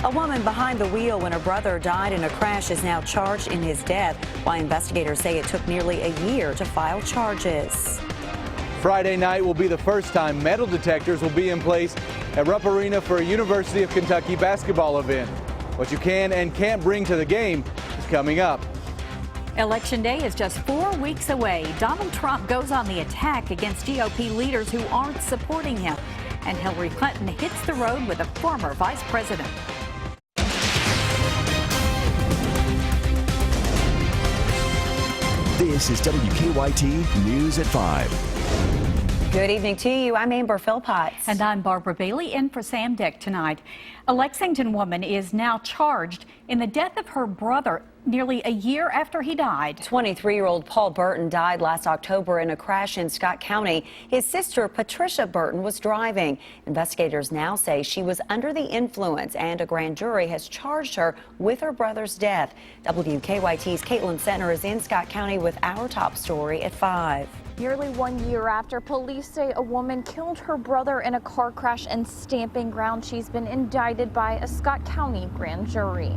A woman behind the wheel when her brother died in a crash is now charged in his death, while investigators say it took nearly a year to file charges. Friday night will be the first time metal detectors will be in place at Rupp Arena for a University of Kentucky basketball event. What you can and can't bring to the game is coming up. Election Day is just 4 weeks away. Donald Trump goes on the attack against GOP leaders who aren't supporting him. And Hillary Clinton hits the road with a former vice president. This is WKYT News at 5. Good evening to you. I'm Amber Philpotts. And I'm Barbara Bailey in for Sam Dick tonight. A Lexington woman is now charged in the death of her brother nearly a year after he died. 23-year-old Paul Burton died last October in a crash in Scott County. His sister, Patricia Burton, was driving. Investigators now say she was under the influence, and a grand jury has charged her with her brother's death. WKYT's Caitlin Sentner is in Scott County with our top story at 5. Nearly 1 year after police say a woman killed her brother in a car crash in Stamping Ground, she's been indicted by a Scott County grand jury.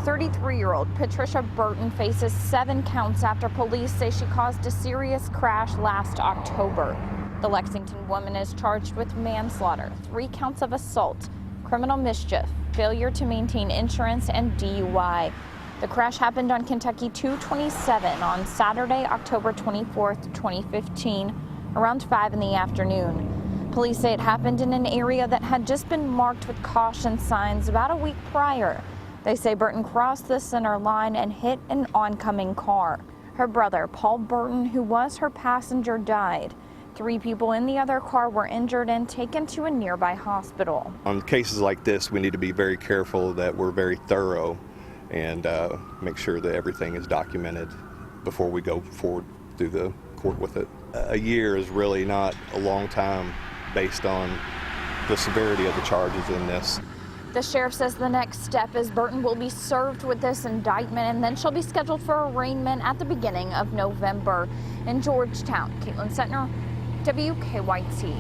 33-year-old Patricia Burton faces 7 counts after police say she caused a serious crash last October. The Lexington woman is charged with manslaughter, 3 counts of assault, criminal mischief, failure to maintain insurance, and DUI. The crash happened on Kentucky 227 on Saturday, October 24th, 2015, around 5 in the afternoon. Police say it happened in an area that had just been marked with caution signs about a week prior. They say Burton crossed the center line and hit an oncoming car. Her brother, Paul Burton, who was her passenger, died. 3 people in the other car were injured and taken to a nearby hospital. On cases like this, we need to be very careful that we're very thorough and make sure that everything is documented before we go forward through the court with it. A year is really not a long time based on the severity of the charges in this. The sheriff says the next step is Burton will be served with this indictment, and then she'll be scheduled for arraignment at the beginning of November. In Georgetown, Caitlin Sentner, WKYT.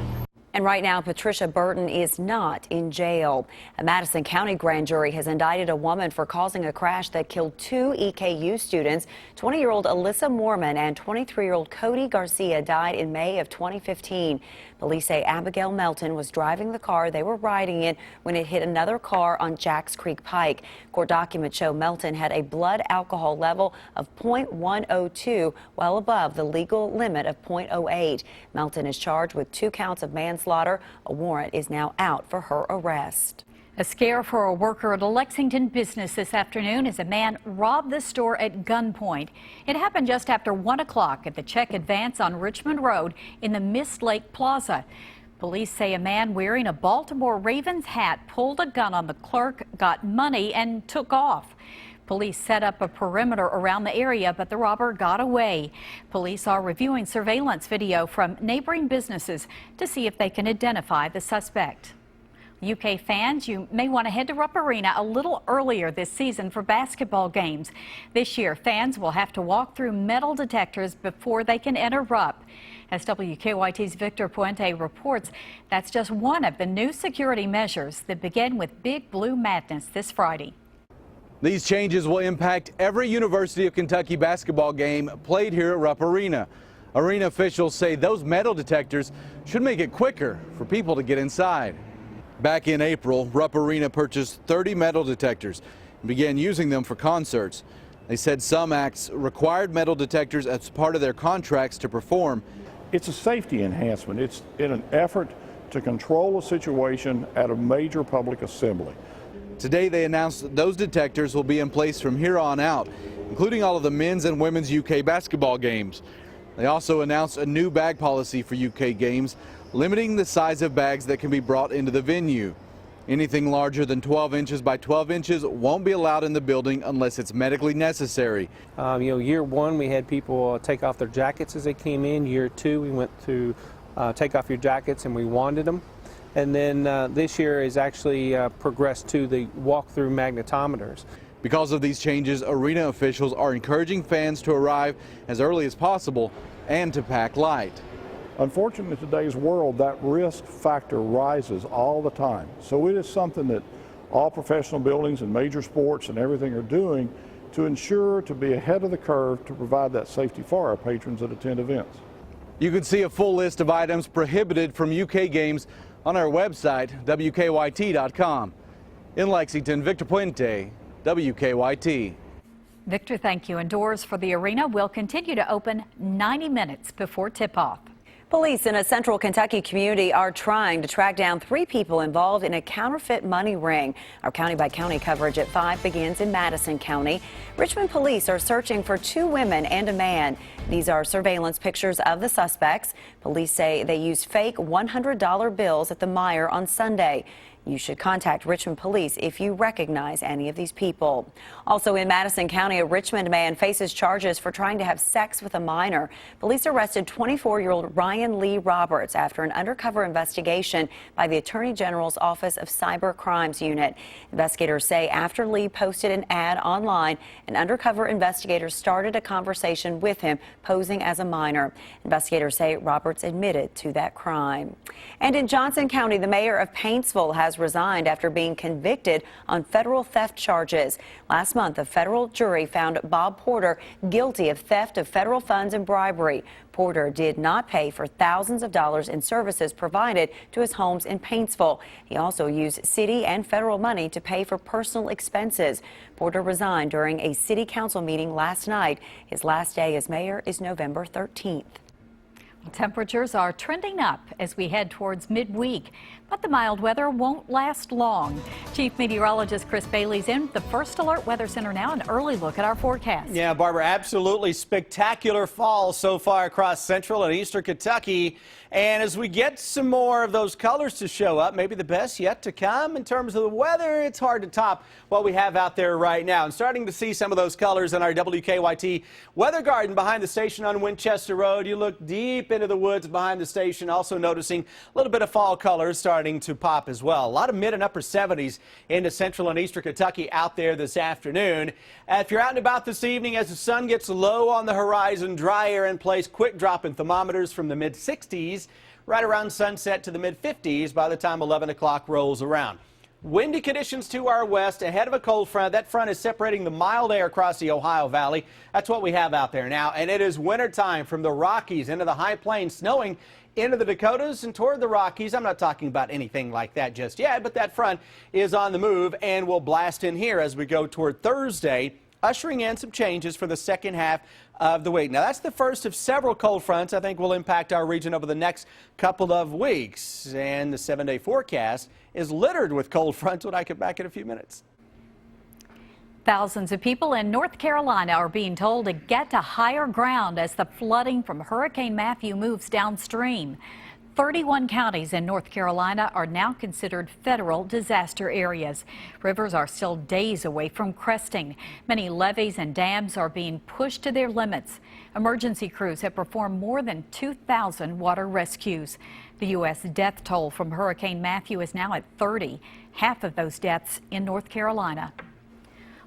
And right now, Patricia Burton is not in jail. A Madison County grand jury has indicted a woman for causing a crash that killed 2 EKU students. 20-year-old Alyssa Moorman and 23-year-old Cody Garcia died in May of 2015. Police say Abigail Melton was driving the car they were riding in when it hit another car on Jacks Creek Pike. Court documents show Melton had a blood alcohol level of .102, well above the legal limit of .08. Melton is charged with 2 counts of manslaughter. A warrant is now out for her arrest. A scare for a worker at a Lexington business this afternoon as a man robbed the store at gunpoint. It happened just after 1 o'clock at the Check Advance on Richmond Road in the Mist Lake Plaza. Police say a man wearing a Baltimore Ravens hat pulled a gun on the clerk, got money, and took off. Police set up a perimeter around the area, but the robber got away. Police are reviewing surveillance video from neighboring businesses to see if they can identify the suspect. UK fans, you may want to head to Rupp Arena a little earlier this season for basketball games. This year, fans will have to walk through metal detectors before they can enter Rupp. As WKYT's Victor Puente reports, that's just one of the new security measures that begin with Big Blue Madness this Friday. These changes will impact every University of Kentucky basketball game played here at Rupp Arena. Arena officials say those metal detectors should make it quicker for people to get inside. Back in April, Rupp Arena purchased 30 metal detectors and began using them for concerts. They said some acts required metal detectors as part of their contracts to perform. It's a safety enhancement. It's in an effort to control a situation at a major public assembly. Today they announced that those detectors will be in place from here on out, including all of the men's and women's UK basketball games. They also announced a new bag policy for UK games, limiting the size of bags that can be brought into the venue. Anything larger than 12 inches by 12 inches won't be allowed in the building unless it's medically necessary. Year 1 we had people take off their jackets as they came in. Year 2 we went to take off your jackets and we wanded them. And then this year is actually progressed to the walk-through magnetometers. Because of these changes, arena officials are encouraging fans to arrive as early as possible and to pack light. Unfortunately, in today's world, that risk factor rises all the time. So it is something that all professional buildings and major sports and everything are doing to ensure to be ahead of the curve to provide that safety for our patrons that attend events. You can see a full list of items prohibited from UK games on our website, WKYT.com. In Lexington, Victor Puente, WKYT. Victor, thank you. And doors for the arena will continue to open 90 minutes before tip-off. Police in a central Kentucky community are trying to track down 3 people involved in a counterfeit money ring. Our county-by-county coverage at 5 begins in Madison County. Richmond police are searching for 2 women and a man. These are surveillance pictures of the suspects. Police say they used fake $100 bills at the Meijer on Sunday. You should contact Richmond police if you recognize any of these people. Also in Madison County, a Richmond man faces charges for trying to have sex with a minor. Police arrested 24-year-old Ryan Lee Roberts after an undercover investigation by the Attorney General's Office of Cyber Crimes Unit. Investigators say after Lee posted an ad online, an undercover investigator started a conversation with him posing as a minor. Investigators say Roberts admitted to that crime. And in Johnson County, the mayor of Paintsville has resigned after being convicted on federal theft charges. Last month, a federal jury found Bob Porter guilty of theft of federal funds and bribery. Porter did not pay for thousands of dollars in services provided to his homes in Paintsville. He also used city and federal money to pay for personal expenses. Porter resigned during a city council meeting last night. His last day as mayor is November 13th. Temperatures are trending up as we head towards midweek, but the mild weather won't last long. Chief Meteorologist Chris Bailey's in the First Alert Weather Center now. An early look at our forecast. Yeah, Barbara, absolutely spectacular fall so far across central and eastern Kentucky. And as we get some more of those colors to show up, maybe the best yet to come in terms of the weather, it's hard to top what we have out there right now. And starting to see some of those colors in our WKYT weather garden behind the station on Winchester Road. You look deep into the woods behind the station, also noticing a little bit of fall colors starting to pop as well. A lot of mid and upper 70s into central and eastern Kentucky out there this afternoon. If you're out and about this evening as the sun gets low on the horizon, dry air in place, quick drop in thermometers from the mid 60s right around sunset to the mid 50s by the time 11 o'clock rolls around. Windy conditions to our west ahead of a cold front. That front is separating the mild air across the Ohio Valley. That's what we have out there now. And it is winter time from the Rockies into the high plains, snowing into the Dakotas and toward the Rockies. I'm not talking about anything like that just yet, but that front is on the move and will blast in here as we go toward Thursday, ushering in some changes for the second half of the week. Now, that's the first of several cold fronts I think will impact our region over the next couple of weeks. And the 7-day forecast is littered with cold fronts when I get back in a few minutes. Thousands of people in North Carolina are being told to get to higher ground as the flooding from Hurricane Matthew moves downstream. 31 counties in North Carolina are now considered federal disaster areas. Rivers are still days away from cresting. Many levees and dams are being pushed to their limits. Emergency crews have performed more than 2,000 water rescues. The U.S. death toll from Hurricane Matthew is now at 30, half of those deaths in North Carolina.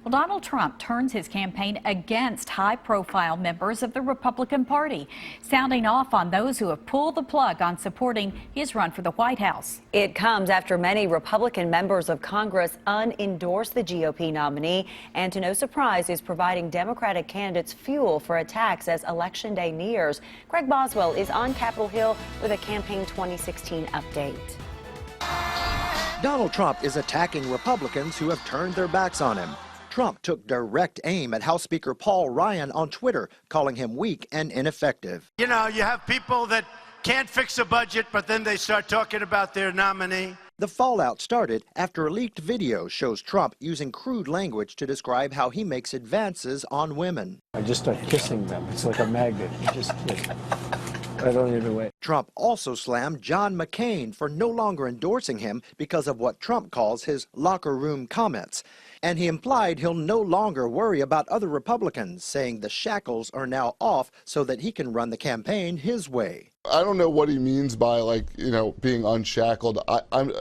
Well, Donald Trump turns his campaign against high-profile members of the Republican Party, sounding off on those who have pulled the plug on supporting his run for the White House. It comes after many Republican members of Congress unendorsed the GOP nominee, and to no surprise is providing Democratic candidates fuel for attacks as Election Day nears. Greg Boswell is on Capitol Hill with a Campaign 2016 update. Donald Trump is attacking Republicans who have turned their backs on him. Trump took direct aim at House Speaker Paul Ryan on Twitter, calling him weak and ineffective. You know, you have people that can't fix a budget, but then they start talking about their nominee. The fallout started after a leaked video shows Trump using crude language to describe how he makes advances on women. I just start kissing them. It's like a magnet. Just I don't even wait. Trump also slammed John McCain for no longer endorsing him because of what Trump calls his locker room comments. And he implied he'll no longer worry about other Republicans, saying the shackles are now off so that he can run the campaign his way. I don't know what he means by, being unshackled. I'm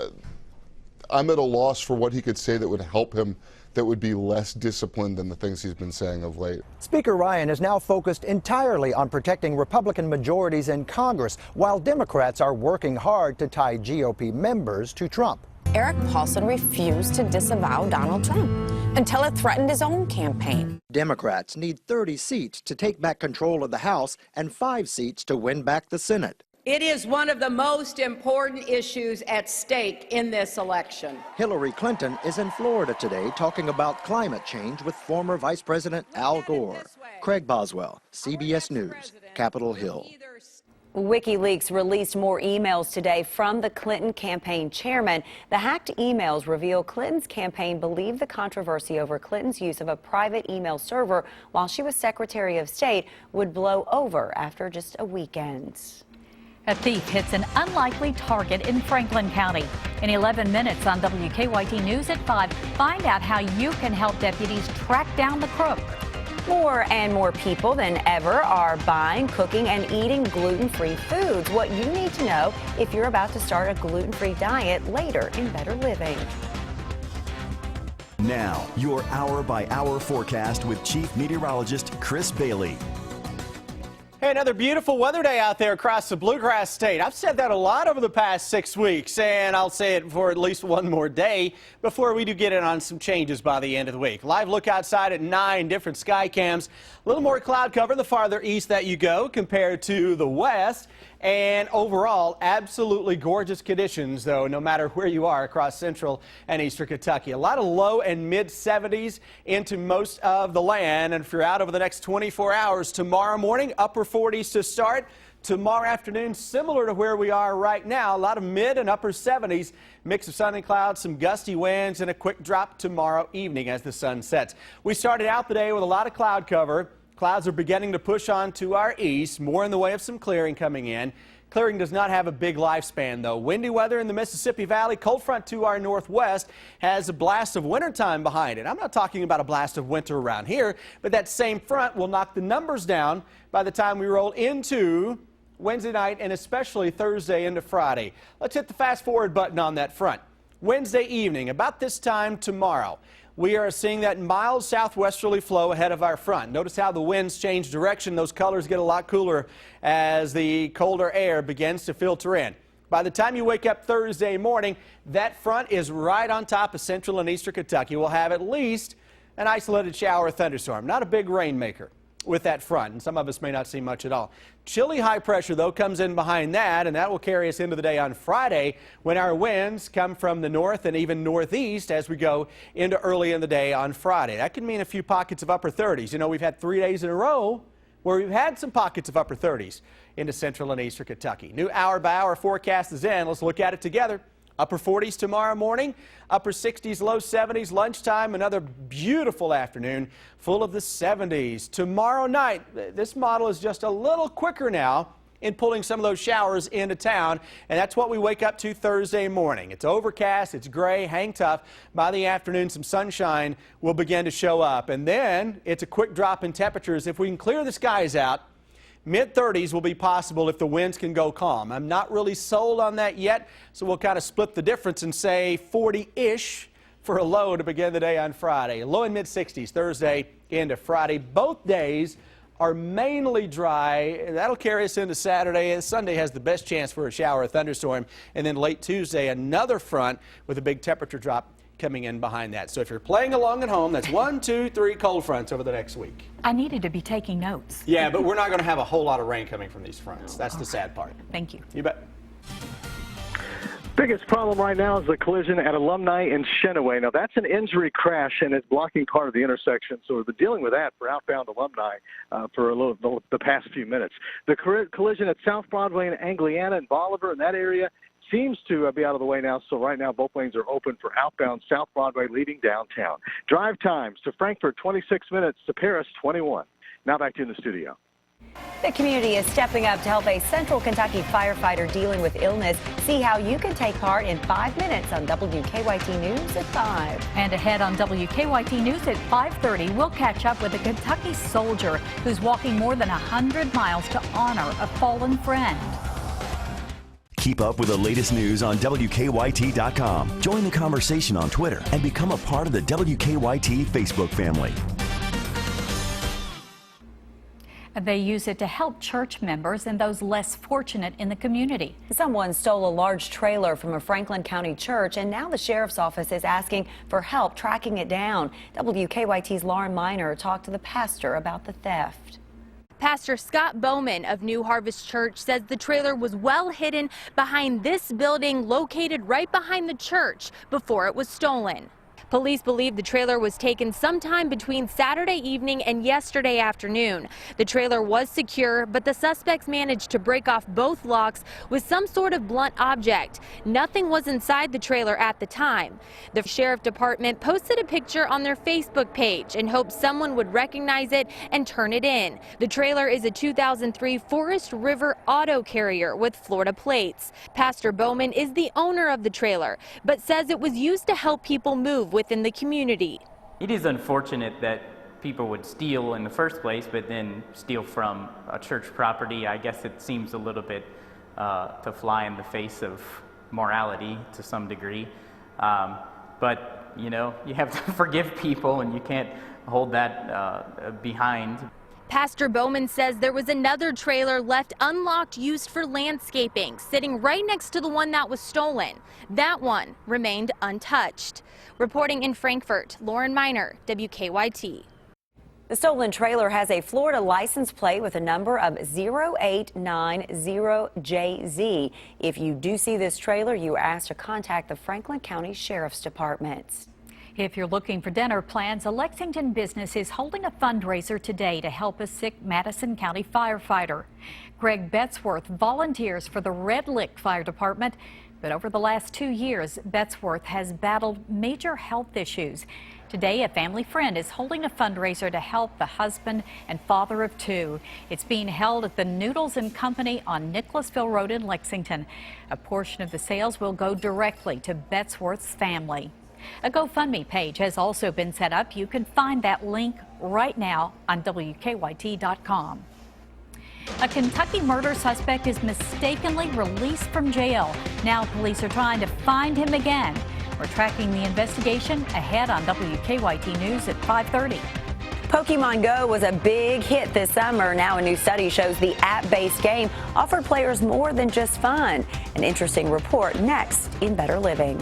at a loss for what he could say that would help him, that would be less disciplined than the things he's been saying of late. Speaker Ryan is now focused entirely on protecting Republican majorities in Congress, while Democrats are working hard to tie GOP members to Trump. Eric Paulson refused to disavow Donald Trump until it threatened his own campaign. Democrats need 30 seats to take back control of the House and 5 seats to win back the Senate. It is one of the most important issues at stake in this election. Hillary Clinton is in Florida today talking about climate change with former Vice President Al Gore. Craig Boswell, CBS News, Capitol Hill. WikiLeaks released more emails today from the Clinton campaign chairman. The hacked emails reveal Clinton's campaign believed the controversy over Clinton's use of a private email server while she was Secretary of State would blow over after just a weekend. A thief hits an unlikely target in Franklin County. In 11 minutes on WKYT News at 5, find out how you can help deputies track down the crook. More and more people than ever are buying, cooking, and eating gluten-free foods. What you need to know if you're about to start a gluten-free diet later in Better Living. Now, your hour-by-hour forecast with Chief Meteorologist Chris Bailey. Hey, another beautiful weather day out there across the Bluegrass State. I've said that a lot over the past 6 weeks, and I'll say it for at least one more day before we do get in on some changes by the end of the week. Live look outside at 9 different sky cams. A little more cloud cover the farther east that you go compared to the west. And overall, absolutely gorgeous conditions, though, no matter where you are across central and eastern Kentucky. A lot of low and mid 70s into most of the land. And if you're out over the next 24 hours, tomorrow morning, upper 40s to start. Tomorrow afternoon, similar to where we are right now, a lot of mid and upper 70s, mix of sun and clouds, some gusty winds, and a quick drop tomorrow evening as the sun sets. We started out the day with a lot of cloud cover. Clouds are beginning to push on to our east, more in the way of some clearing coming in. Clearing does not have a big lifespan, though. Windy weather in the Mississippi Valley. Cold front to our northwest has a blast of wintertime behind it. I'm not talking about a blast of winter around here, but that same front will knock the numbers down by the time we roll into Wednesday night and especially Thursday into Friday. Let's hit the fast forward button on that front. Wednesday evening, about this time tomorrow, we are seeing that mild southwesterly flow ahead of our front. Notice how the winds change direction. Those colors get a lot cooler as the colder air begins to filter in. By the time you wake up Thursday morning, that front is right on top of central and eastern Kentucky. We'll have at least an isolated shower or thunderstorm. Not a big rainmaker with that front, and some of us may not see much at all. Chilly high pressure, though, comes in behind that, and that will carry us into the day on Friday when our winds come from the north and even northeast as we go into early in the day on Friday. That could mean a few pockets of upper 30s. You know, we've had 3 days in a row where we've had some pockets of upper 30s into central and eastern Kentucky. New hour-by-hour forecast is in. Let's look at it together. Upper 40s tomorrow morning, upper 60s, low 70s, lunchtime, another beautiful afternoon full of the 70s. Tomorrow night, this model is just a little quicker now in pulling some of those showers into town, and that's what we wake up to Thursday morning. It's overcast, it's gray, hang tough. By the afternoon, some sunshine will begin to show up, and then it's a quick drop in temperatures. If we can clear the skies out, mid-30s will be possible if the winds can go calm. I'm not really sold on that yet, so we'll kind of split the difference and say 40-ish for a low to begin the day on Friday. Low and mid-60s Thursday into Friday. Both days are mainly dry. That'll carry us into Saturday, and Sunday has the best chance for a shower or thunderstorm. And then late Tuesday, another front with a big temperature drop coming in behind that. So if you're playing along at home, that's 1, 2, 3 cold fronts over the next week. I needed to be taking notes. Yeah, but we're not going to have a whole lot of rain coming from these fronts. That's the sad part. Thank you. You bet. Biggest problem right now is the collision at Alumni and Shenaway. Now, that's an injury crash, and it's blocking part of the intersection. So we've been dealing with that for outbound Alumni for the past few minutes. The collision at South Broadway and Angliana and Bolivar in that area seems to be out of the way now. So right now, both lanes are open for outbound South Broadway leading downtown. Drive times to Frankfort, 26 minutes, to Paris, 21. Now back to you in the studio. The community is stepping up to help a Central Kentucky firefighter dealing with illness. See how you can take part in 5 minutes on WKYT News at 5. And ahead on WKYT News at 5:30, we'll catch up with a Kentucky soldier who's walking more than 100 miles to honor a fallen friend. Keep up with the latest news on WKYT.com. Join the conversation on Twitter and become a part of the WKYT Facebook family. They use it to help church members and those less fortunate in the community. Someone stole a large trailer from a Franklin County church, and now the sheriff's office is asking for help tracking it down. WKYT's Lauren Miner talked to the pastor about the theft. Pastor Scott Bowman of New Harvest Church says the trailer was well hidden behind this building located right behind the church before it was stolen. Police believe the trailer was taken sometime between Saturday evening and yesterday afternoon. The trailer was secure, but the suspects managed to break off both locks with some sort of blunt object. Nothing was inside the trailer at the time. The sheriff department posted a picture on their Facebook page and hoped someone would recognize it and turn it in. The trailer is a 2003 Forest River auto carrier with Florida plates. Pastor Bowman is the owner of the trailer, but says it was used to help people move within the community. It is unfortunate that people would steal in the first place, but then steal from a church property. I guess it seems a little bit to fly in the face of morality to some degree. But, you know, you have to forgive people and you can't hold that behind. Pastor Bowman says there was another trailer left unlocked used for landscaping, sitting right next to the one that was stolen. That one remained untouched. Reporting in Frankfort, Lauren Miner, WKYT. The stolen trailer has a Florida license plate with a number of 0890JZ. If you do see this trailer, you are asked to contact the Franklin County Sheriff's Department. If you're looking for dinner plans, a Lexington business is holding a fundraiser today to help a sick Madison County firefighter. Greg Betzworth volunteers for the Red Lick Fire Department, but over the last 2 years, Betzworth has battled major health issues. Today, a family friend is holding a fundraiser to help the husband and father of 2. It's being held at the Noodles and Company on Nicholasville Road in Lexington. A portion of the sales will go directly to Betzworth's family. A GoFundMe page has also been set up. You can find that link right now on WKYT.com. A Kentucky murder suspect is mistakenly released from jail. Now police are trying to find him again. We're tracking the investigation ahead on WKYT News at 5:30. Pokemon Go was a big hit this summer. Now a new study shows the app-based game offered players more than just fun. An interesting report next in Better Living.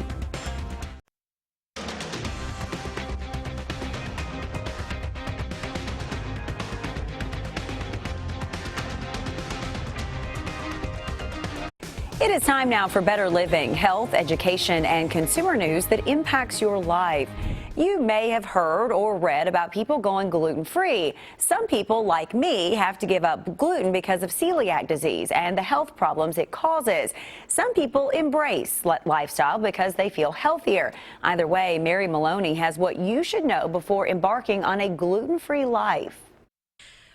It is time now for Better Living, health, education, and consumer news that impacts your life. You may have heard or read about people going gluten-free. Some people, like me, have to give up gluten because of celiac disease and the health problems it causes. Some people embrace that lifestyle because they feel healthier. Either way, Mary Maloney has what you should know before embarking on a gluten-free life.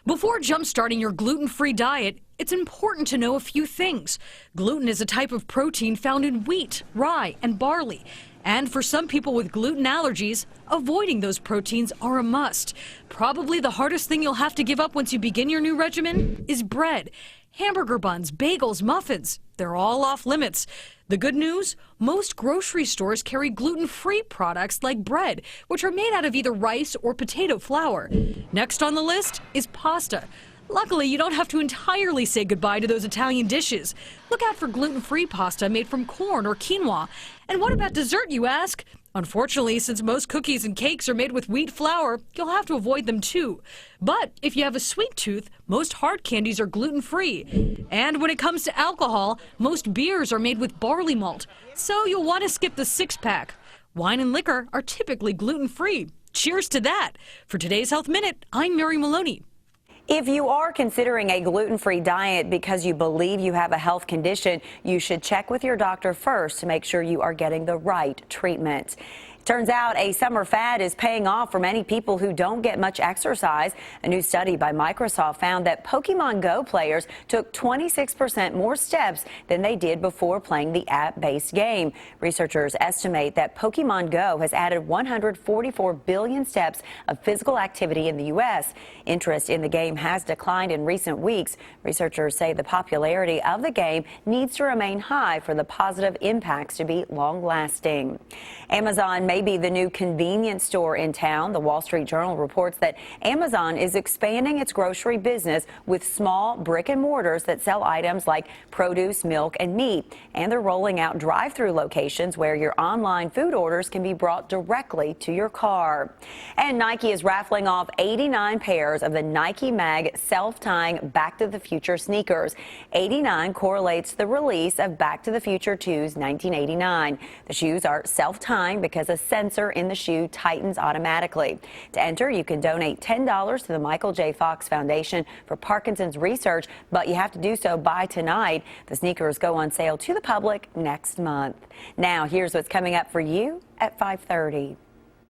Before jump-starting your gluten-free diet, it's important to know a few things. Gluten is a type of protein found in wheat, rye, and barley. And for some people with gluten allergies, avoiding those proteins are a must. Probably the hardest thing you'll have to give up once you begin your new regimen is bread. Hamburger buns, bagels, muffins, they're all off limits. The good news? Most grocery stores carry gluten-free products like bread, which are made out of either rice or potato flour. Next on the list is pasta. Luckily, you don't have to entirely say goodbye to those Italian dishes. Look out for gluten-free pasta made from corn or quinoa. And what about dessert, you ask? Unfortunately, since most cookies and cakes are made with wheat flour, you'll have to avoid them too. But if you have a sweet tooth, most hard candies are gluten-free. And when it comes to alcohol, most beers are made with barley malt. So you'll want to skip the six-pack. Wine and liquor are typically gluten-free. Cheers to that. For today's Health Minute, I'm Mary Maloney. If you are considering a gluten-free diet because you believe you have a health condition, you should check with your doctor first to make sure you are getting the right treatment. Turns out a summer fad is paying off for many people who don't get much exercise. A new study by Microsoft found that Pokemon Go players took 26% more steps than they did before playing the app-based game. Researchers estimate that Pokemon Go has added 144 billion steps of physical activity in the U.S. Interest in the game has declined in recent weeks. Researchers say the popularity of the game needs to remain high for the positive impacts to be long-lasting. Amazon may may be the new convenience store in town. The Wall Street Journal reports that Amazon is expanding its grocery business with small brick and mortars that sell items like produce, milk, and meat. And they're rolling out drive-through locations where your online food orders can be brought directly to your car. And Nike is raffling off 89 pairs of the Nike Mag self-tying Back to the Future sneakers. 89 correlates the release of Back to the Future 2's 1989. The shoes are self-tying because a sensor in the shoe tightens automatically. To enter, you can donate $10 to the Michael J. Fox Foundation for Parkinson's research, but you have to do so by tonight. The sneakers go on sale to the public next month. Now, here's what's coming up for you at 5:30.